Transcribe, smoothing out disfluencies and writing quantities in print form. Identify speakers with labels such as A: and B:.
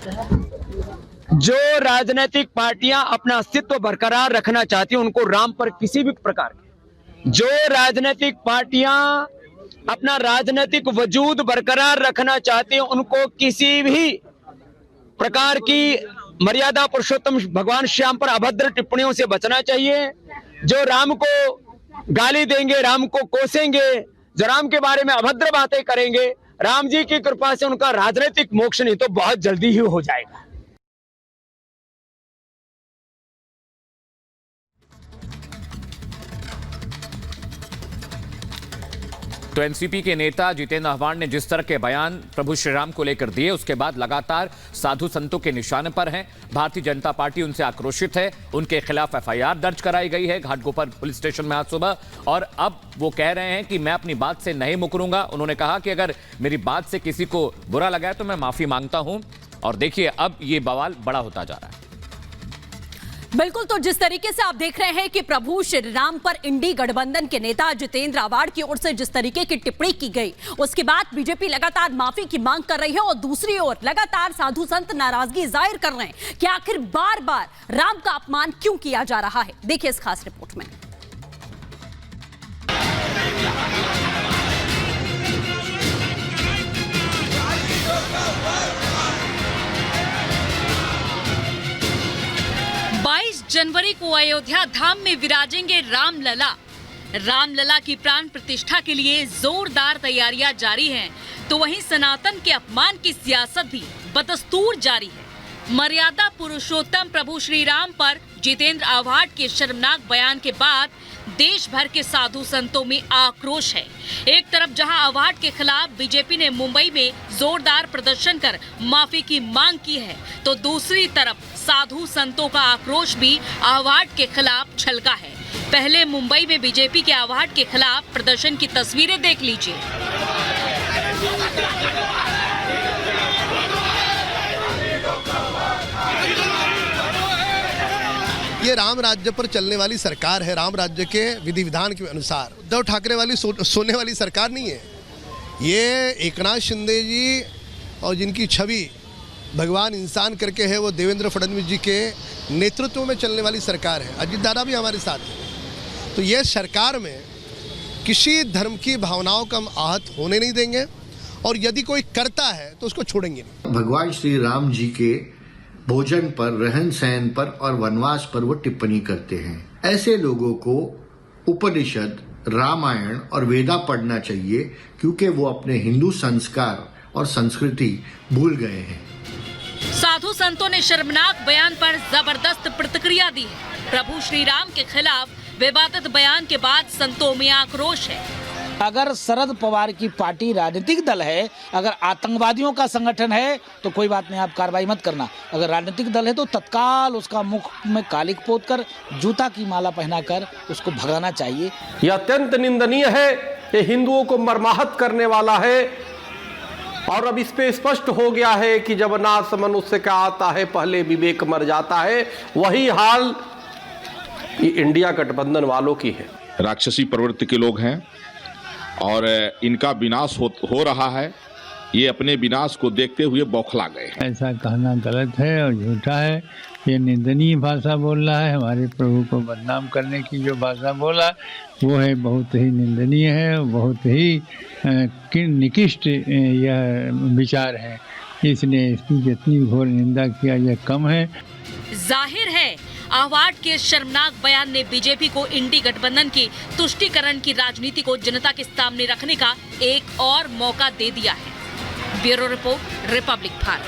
A: जो राजनीतिक पार्टियां अपना अस्तित्व बरकरार रखना चाहती हैं उनको राम पर किसी भी प्रकार की, जो राजनीतिक पार्टियां अपना राजनीतिक वजूद बरकरार रखना चाहती हैं उनको किसी भी प्रकार की मर्यादा पुरुषोत्तम भगवान श्याम पर अभद्र टिप्पणियों से बचना चाहिए। जो राम को गाली देंगे, राम को कोसेंगे, जो राम के बारे में अभद्र बातें करेंगे, राम जी की कृपा से उनका राजनीतिक मोक्ष नहीं तो बहुत जल्दी ही हो जाएगा।
B: तो एनसीपी के नेता जितेंद्र आव्हाड ने जिस तरह के बयान प्रभु श्री राम को लेकर दिए, उसके बाद लगातार साधु संतों के निशाने पर हैं। भारतीय जनता पार्टी उनसे आक्रोशित है, उनके खिलाफ एफआईआर दर्ज कराई गई है घाटकोपर पुलिस स्टेशन में आज सुबह, और अब वो कह रहे हैं कि मैं अपनी बात से नहीं मुकरूंगा। उन्होंने कहा कि अगर मेरी बात से किसी को बुरा लगा है तो मैं माफी मांगता हूं। और देखिए अब ये बवाल बड़ा होता जा रहा है।
C: बिल्कुल, तो जिस तरीके से आप देख रहे हैं कि प्रभु श्री राम पर इंडी गठबंधन के नेता जितेंद्र आव्हाड की ओर से जिस तरीके की टिप्पणी की गई, उसके बाद बीजेपी लगातार माफी की मांग कर रही है और दूसरी ओर लगातार साधु संत नाराजगी जाहिर कर रहे हैं कि आखिर बार बार राम का अपमान क्यों किया जा रहा है। देखिए इस खास रिपोर्ट में।
D: जनवरी को अयोध्या धाम में विराजेंगे रामलला। रामलला की प्राण प्रतिष्ठा के लिए जोरदार तैयारियां जारी हैं, तो वहीं सनातन के अपमान की सियासत भी बदस्तूर जारी है। मर्यादा पुरुषोत्तम प्रभु श्री राम पर जितेंद्र आव्हाड के शर्मनाक बयान के बाद देश भर के साधु संतों में आक्रोश है। एक तरफ जहां आव्हाड के खिलाफ बीजेपी ने मुंबई में जोरदार प्रदर्शन कर माफी की मांग की है, तो दूसरी तरफ साधु संतों का आक्रोश भी आव्हाड के खिलाफ छलका है। पहले मुंबई में बीजेपी के आव्हाड के खिलाफ प्रदर्शन की तस्वीरें देख लीजिए।
E: ये राम राज्य पर चलने वाली सरकार है, राम राज्य के विधि विधान के अनुसार। उद्धव ठाकरे वाली सोने वाली सरकार नहीं है ये। एकनाथ शिंदे जी और जिनकी छवि भगवान इंसान करके है, वो देवेंद्र फडणवीस जी के नेतृत्व में चलने वाली सरकार है। अजित दादा भी हमारे साथ है। तो ये सरकार में किसी धर्म की भावनाओं का हम आहत होने नहीं देंगे, और यदि कोई करता है तो उसको छोड़ेंगे नहीं।
F: भगवान श्री राम जी के भोजन पर, रहन सहन पर और वनवास पर वो टिप्पणी करते हैं। ऐसे लोगों को उपनिषद, रामायण और वेदा पढ़ना चाहिए, क्योंकि वो अपने हिंदू संस्कार और संस्कृति भूल गए हैं।
D: साधु संतों ने शर्मनाक बयान पर जबरदस्त प्रतिक्रिया दी है। प्रभु श्री राम के खिलाफ विवादित बयान के बाद संतों में आक्रोश है।
G: अगर शरद पवार की पार्टी राजनीतिक दल है, अगर आतंकवादियों का संगठन है तो कोई बात नहीं, आप कार्रवाई मत करना। अगर राजनीतिक दल है तो तत्काल उसका मुख में कालिक पोत कर, जूता की माला पहनाकर उसको भगाना चाहिए।
H: यह अत्यंत निंदनीय है, ये हिंदुओं को मर्माहत करने वाला है। और अब इस पे स्पष्ट हो गया है कि जब नाश मनुष्य का आता है पहले विवेक मर जाता है। वही हाल ये इंडिया गठबंधन वालों की है।
I: राक्षसी प्रवृत्ति के लोग हैं और इनका विनाश हो रहा है। ये अपने विनाश को देखते हुए बौखला गए।
J: ऐसा कहना गलत है और झूठा है। ये निंदनीय भाषा बोल रहा है। हमारे प्रभु को बदनाम करने की जो भाषा बोला वो है बहुत ही निंदनीय है, बहुत ही निकृष्ट यह विचार है। इसलिए इसकी जितनी घोर निंदा किया यह कम है।
D: जाहिर है आव्हाड के शर्मनाक बयान ने बीजेपी को इंडी गठबंधन की तुष्टीकरण की राजनीति को जनता के सामने रखने का एक और मौका दे दिया है। Bureau report, Republic Bharat.